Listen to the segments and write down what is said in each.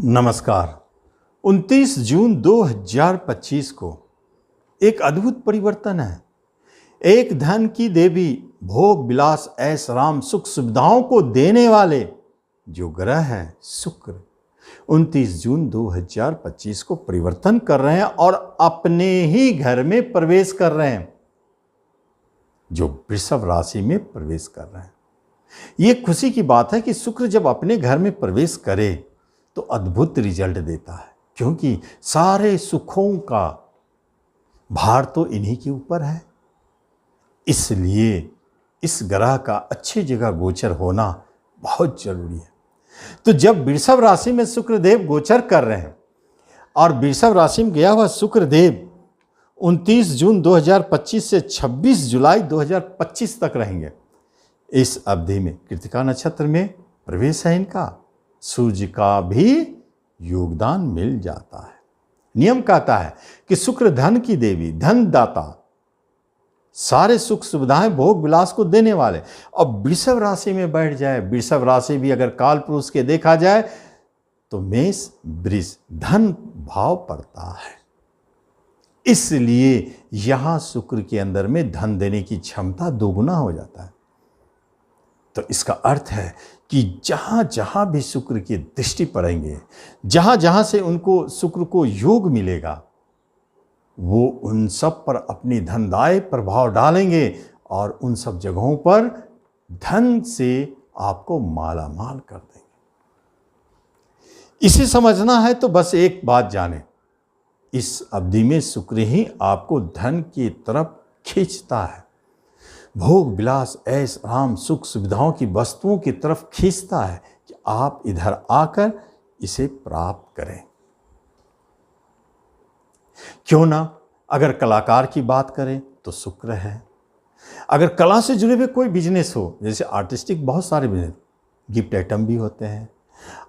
नमस्कार। 29 जून 2025 को एक अद्भुत परिवर्तन है। एक धन की देवी, भोग विलास ऐश राम सुख सुविधाओं को देने वाले जो ग्रह है शुक्र 29 जून 2025 को परिवर्तन कर रहे हैं और अपने ही घर में प्रवेश कर रहे हैं, जो वृषभ राशि में प्रवेश कर रहे हैं। ये खुशी की बात है कि शुक्र जब अपने घर में प्रवेश करे तो अद्भुत रिजल्ट देता है, क्योंकि सारे सुखों का भार तो इन्हीं के ऊपर है। इसलिए इस ग्रह का अच्छी जगह गोचर होना बहुत जरूरी है। तो जब वृषभ राशि में शुक्रदेव गोचर कर रहे हैं और वृषभ राशि में गया हुआ शुक्रदेव 29 जून 2025 से 26 जुलाई 2025 तक रहेंगे। इस अवधि में कृतिका नक्षत्र में प्रवेश है इनका। सूर्य का भी योगदान मिल जाता है। नियम कहता है कि शुक्र धन की देवी, धन दाता, सारे सुख सुविधाएं भोग विलास को देने वाले, अब वृषभ राशि में बैठ जाए। वृषभ राशि भी अगर काल पुरुष के देखा जाए तो मेष वृष धन भाव पड़ता है। इसलिए यहां शुक्र के अंदर में धन देने की क्षमता दोगुना हो जाता है। तो इसका अर्थ है कि जहां जहां भी शुक्र की दृष्टि पड़ेंगे, जहां जहां से उनको शुक्र को योग मिलेगा, वो उन सब पर अपनी धनदायी प्रभाव डालेंगे और उन सब जगहों पर धन से आपको माला माल कर देंगे। इसे समझना है तो बस एक बात जाने, इस अवधि में शुक्र ही आपको धन की तरफ खींचता है, भोग विलास ऐश आराम सुख सुविधाओं की वस्तुओं की तरफ खींचता है कि आप इधर आकर इसे प्राप्त करें। क्यों ना, अगर कलाकार की बात करें तो शुक्र है। अगर कला से जुड़े हुए कोई बिजनेस हो, जैसे आर्टिस्टिक बहुत सारे बिजनेस, गिफ्ट आइटम भी होते हैं,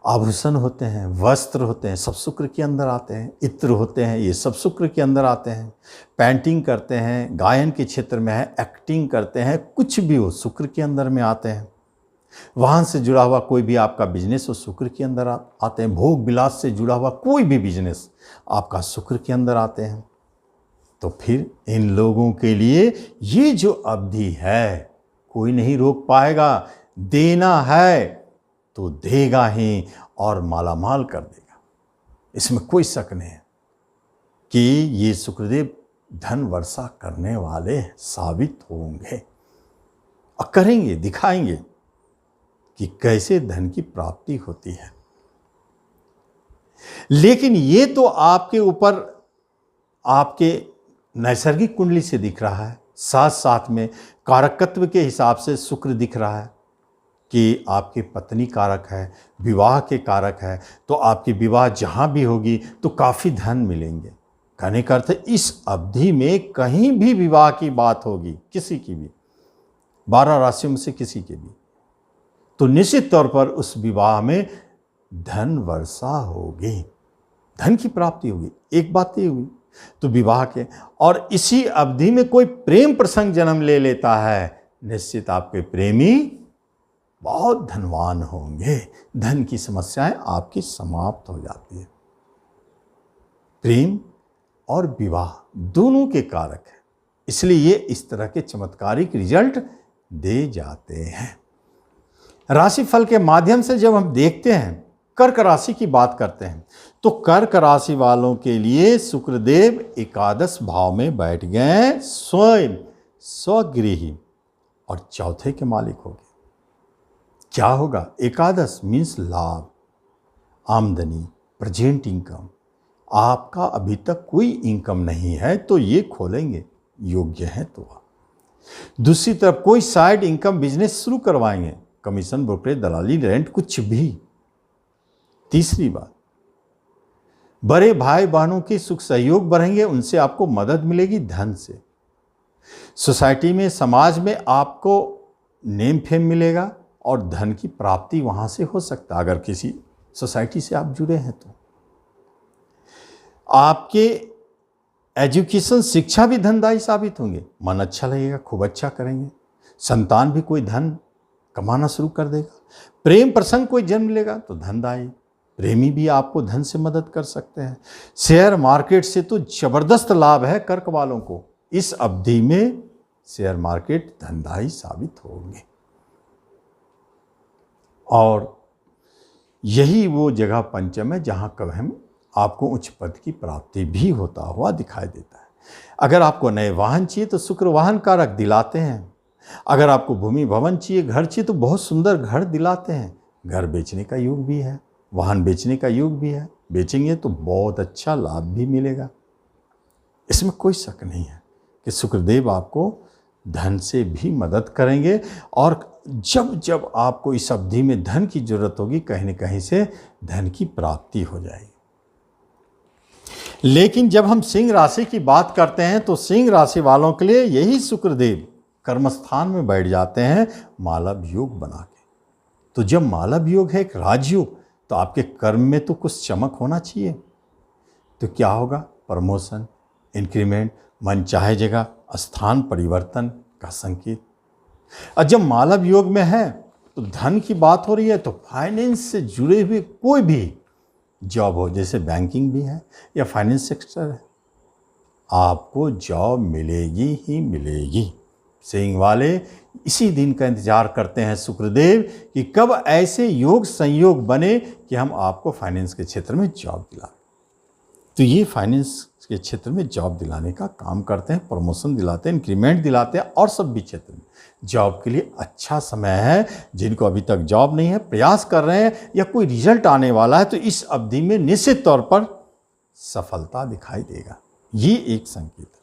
आभूषण होते हैं, वस्त्र होते हैं, सब शुक्र के अंदर आते हैं। इत्र होते हैं, ये सब शुक्र के अंदर आते हैं। पेंटिंग करते हैं, गायन के क्षेत्र में है, एक्टिंग करते हैं, कुछ भी हो शुक्र के अंदर में आते हैं। वाहन से जुड़ा हुआ कोई भी आपका बिजनेस हो शुक्र के अंदर आते हैं। भोग विलास से जुड़ा हुआ कोई भी बिजनेस आपका शुक्र के अंदर आते हैं। तो फिर इन लोगों के लिए ये जो अवधि है कोई नहीं रोक पाएगा। देना है तो देगा ही और मालामाल कर देगा, इसमें कोई शक नहीं है कि ये शुक्रदेव धन वर्षा करने वाले साबित होंगे और करेंगे, दिखाएंगे कि कैसे धन की प्राप्ति होती है। लेकिन ये तो आपके ऊपर आपके नैसर्गिक कुंडली से दिख रहा है, साथ साथ में कारकत्व के हिसाब से शुक्र दिख रहा है कि आपकी पत्नी कारक है, विवाह के कारक है। तो आपकी विवाह जहाँ भी होगी तो काफ़ी धन मिलेंगे। कहने का अर्थ है इस अवधि में कहीं भी विवाह की बात होगी, किसी की भी, 12 राशियों में से किसी के भी, तो निश्चित तौर पर उस विवाह में धन वर्षा होगी, धन की प्राप्ति होगी। एक बात ये हुई तो विवाह के, और इसी अवधि में कोई प्रेम प्रसंग जन्म ले लेता है, निश्चित आपके प्रेमी बहुत धनवान होंगे। धन की समस्याएं आपकी समाप्त हो जाती है। प्रेम और विवाह दोनों के कारक है, इसलिए ये इस तरह के चमत्कारिक रिजल्ट दे जाते हैं। राशिफल के माध्यम से जब हम देखते हैं, कर्क राशि की बात करते हैं, तो कर्क राशि वालों के लिए शुक्रदेव एकादश भाव में बैठ गए, स्वयं स्वगृही और चौथे के मालिक हो गए। क्या होगा? एकादश मीन्स लाभ, आमदनी, प्रेजेंट इनकम। आपका अभी तक कोई इनकम नहीं है तो ये खोलेंगे, योग्य है तो आप। दूसरी तरफ कोई साइड इनकम बिजनेस शुरू करवाएंगे, कमीशन, ब्रोकरेज, दलाली, रेंट, कुछ भी। तीसरी बात, बड़े भाई बहनों के सुख सहयोग बढ़ेंगे, उनसे आपको मदद मिलेगी धन से। सोसाइटी में, समाज में आपको नेम फेम मिलेगा और धन की प्राप्ति वहां से हो सकता है, अगर किसी सोसाइटी से आप जुड़े हैं तो। आपके एजुकेशन, शिक्षा भी धनदायी साबित होंगे, मन अच्छा लगेगा, खूब अच्छा करेंगे। संतान भी कोई धन कमाना शुरू कर देगा। प्रेम प्रसंग कोई जन्म लेगा तो धनदायी, प्रेमी भी आपको धन से मदद कर सकते हैं। शेयर मार्केट से तो जबरदस्त लाभ है कर्क वालों को। इस अवधि में शेयर मार्केट धनदायी साबित होंगे और यही वो जगह पंचम है जहां कभी हम आपको उच्च पद की प्राप्ति भी होता हुआ दिखाई देता है। अगर आपको नए वाहन चाहिए तो शुक्र वाहन कारक दिलाते हैं। अगर आपको भूमि भवन चाहिए, घर चाहिए तो बहुत सुंदर घर दिलाते हैं। घर बेचने का योग भी है, वाहन बेचने का योग भी है। बेचेंगे तो बहुत अच्छा लाभ भी मिलेगा। इसमें कोई शक नहीं है कि शुक्रदेव आपको धन से भी मदद करेंगे और जब जब आपको इस अवधि में धन की जरूरत होगी कहीं न कहीं से धन की प्राप्ति हो जाएगी। लेकिन जब हम सिंह राशि की बात करते हैं तो सिंह राशि वालों के लिए यही शुक्रदेव कर्मस्थान में बैठ जाते हैं मालव योग बना के। तो जब मालव योग है एक राजयोग, तो आपके कर्म में तो कुछ चमक होना चाहिए। तो क्या होगा? प्रमोशन, इंक्रीमेंट, मन चाहे जगह स्थान परिवर्तन का संकेत। और जब मालव योग में है तो धन की बात हो रही है तो फाइनेंस से जुड़े हुए कोई भी जॉब हो, जैसे बैंकिंग भी है या फाइनेंस सेक्टर है, आपको जॉब मिलेगी ही मिलेगी। सिंह वाले इसी दिन का इंतजार करते हैं शुक्रदेव कि कब ऐसे योग संयोग बने कि हम आपको फाइनेंस के क्षेत्र में जॉब दिलाएं। तो ये फाइनेंस के क्षेत्र में जॉब दिलाने का काम करते हैं, प्रमोशन दिलाते हैं, इंक्रीमेंट दिलाते हैं और सब भी क्षेत्र में जॉब के लिए अच्छा समय है। जिनको अभी तक जॉब नहीं है, प्रयास कर रहे हैं या कोई रिजल्ट आने वाला है, तो इस अवधि में निश्चित तौर पर सफलता दिखाई देगा। ये एक संकेत है।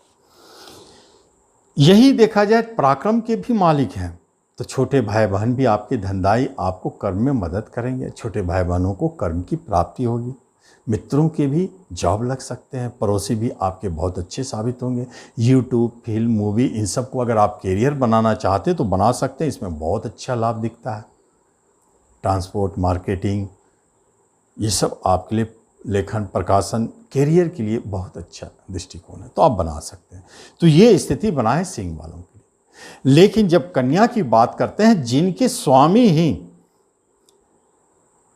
यही देखा जाए पराक्रम के भी मालिक हैं, तो छोटे भाई बहन भी आपके धनदायी आपको कर्म में मदद करेंगे। छोटे भाई बहनों को कर्म की प्राप्ति होगी। मित्रों के भी जॉब लग सकते हैं। पड़ोसी भी आपके बहुत अच्छे साबित होंगे। यूट्यूब, फिल्म, मूवी, इन सब को अगर आप कैरियर बनाना चाहते हैं तो बना सकते हैं। इसमें बहुत अच्छा लाभ दिखता है। ट्रांसपोर्ट, मार्केटिंग, ये सब आपके लिए लेखन, प्रकाशन, कैरियर के लिए बहुत अच्छा दृष्टिकोण है, तो आप बना सकते हैं। तो ये स्थिति बनाए सिंह वालों के लिए। लेकिन जब कन्या की बात करते हैं, जिनके स्वामी ही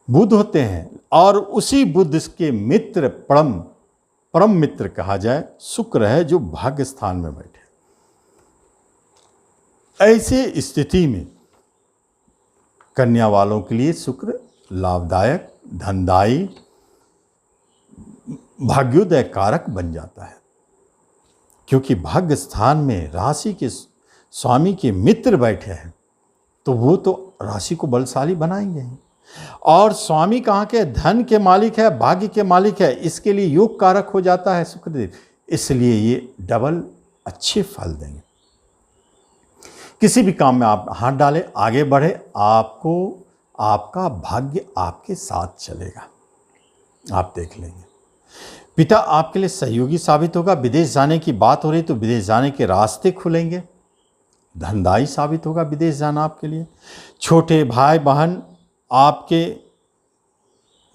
बुध होते हैं और उसी बुध के मित्र परम मित्र कहा जाए शुक्र है, जो भाग्य स्थान में बैठे, ऐसे स्थिति में कन्या वालों के लिए शुक्र लाभदायक, धनदायी, भाग्योदय कारक बन जाता है। क्योंकि भाग्य स्थान में राशि के स्वामी के मित्र बैठे हैं तो वो तो राशि को बलशाली बनाएंगे ही। और स्वामी कहाँ के? धन के मालिक है, भाग्य के मालिक है। इसके लिए योग कारक हो जाता है शुक्रदेव, इसलिए ये डबल अच्छे फल देंगे। किसी भी काम में आप हाथ डालें, आगे बढ़े, आपको आपका भाग्य आपके साथ चलेगा। आप देख लेंगे। पिता आपके लिए सहयोगी साबित होगा। विदेश जाने की बात हो रही तो विदेश जाने के रास्ते खुलेंगे। धनदायी साबित होगा विदेश जाना आपके लिए। छोटे भाई बहन आपके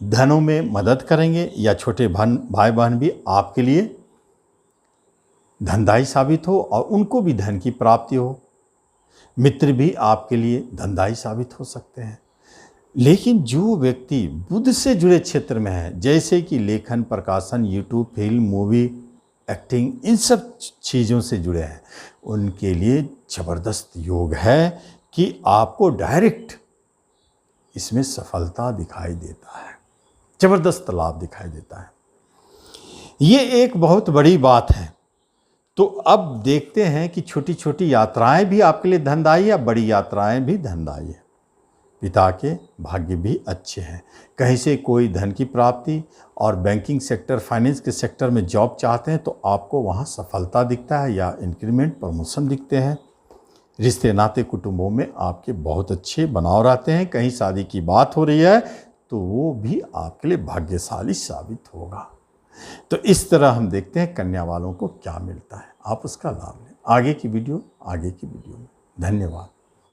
धनों में मदद करेंगे या छोटे भाई बहन भी आपके लिए धनदायी साबित हो और उनको भी धन की प्राप्ति हो। मित्र भी आपके लिए धनदायी साबित हो सकते हैं। लेकिन जो व्यक्ति बुध से जुड़े क्षेत्र में है, जैसे कि लेखन, प्रकाशन, यूट्यूब, फिल्म, मूवी, एक्टिंग, इन सब चीज़ों से जुड़े हैं, उनके लिए ज़बरदस्त योग है कि आपको डायरेक्ट इसमें सफलता दिखाई देता है, ज़बरदस्त लाभ दिखाई देता है। ये एक बहुत बड़ी बात है। तो अब देखते हैं कि छोटी छोटी यात्राएं भी आपके लिए धनदायी है, बड़ी यात्राएं भी धनदायी है। पिता के भाग्य भी अच्छे हैं। कहीं से कोई धन की प्राप्ति और बैंकिंग सेक्टर, फाइनेंस के सेक्टर में जॉब चाहते हैं तो आपको वहाँ सफलता दिखता है या इंक्रीमेंट, प्रमोशन दिखते हैं। रिश्ते नाते कुटुंबों में आपके बहुत अच्छे बनाव रहते हैं। कहीं शादी की बात हो रही है तो वो भी आपके लिए भाग्यशाली साबित होगा। तो इस तरह हम देखते हैं कन्या वालों को क्या मिलता है। आप उसका लाभ लें। आगे की वीडियो में। धन्यवाद।